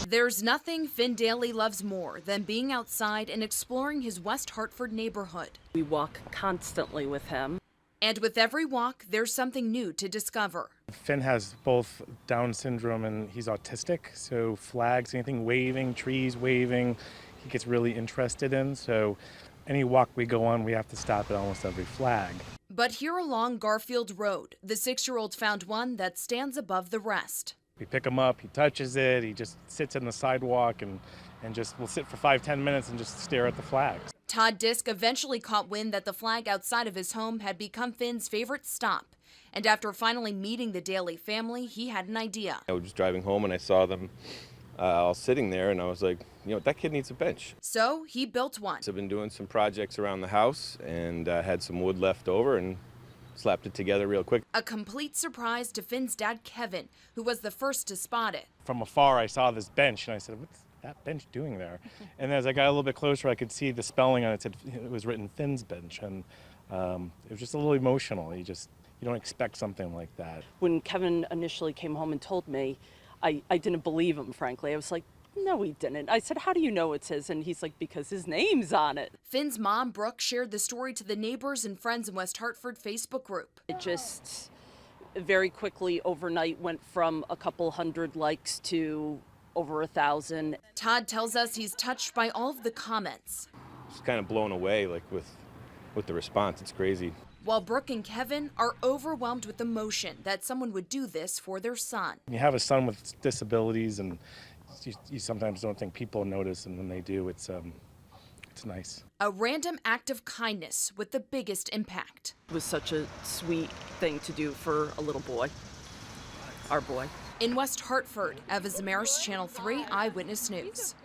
There's nothing Finn Daly loves more than being outside and exploring his West Hartford neighborhood. We walk constantly with him. And with every walk, there's something new to discover. Finn has both Down syndrome and he's autistic, so flags, anything waving, trees waving, he gets really interested in. So any walk we go on, we have to stop at almost every flag. But here along Garfield Road, the 6-year-old found one that stands above the rest. We pick him up, he touches it, he just sits in the sidewalk and just will sit for 5-10 minutes and just stare at the flags. Todd Disk eventually caught wind that the flag outside of his home had become Finn's favorite stop. And after finally meeting the Daly family, he had an idea. I was just driving home and I saw them all sitting there, and I was like, that kid needs a bench. So he built one. So I've been doing some projects around the house and had some wood left over and slapped it together real quick. A complete surprise to Finn's dad, Kevin, who was the first to spot it. From afar, I saw this bench and I said, what's that bench doing there? And as I got a little bit closer, I could see the spelling on it. It was written Finn's bench, and it was just a little emotional. You don't expect something like that. When Kevin initially came home and told me, I didn't believe him, frankly. I was like, no, he didn't. I said, how do you know it's his? And he's like, because his name's on it. Finn's mom, Brooke, shared the story to the neighbors and friends in West Hartford Facebook group. It just very quickly overnight went from a couple hundred likes to over 1,000. Todd tells us he's touched by all of the comments. Just kind of blown away with the response. It's crazy. While Brooke and Kevin are overwhelmed with emotion that someone would do this for their son. You have a son with disabilities, and you sometimes don't think people notice, and when they do, it's nice. A random act of kindness with the biggest impact. It was such a sweet thing to do for a little boy, our boy. In West Hartford, Eva Zamaris, Channel 3 Eyewitness News.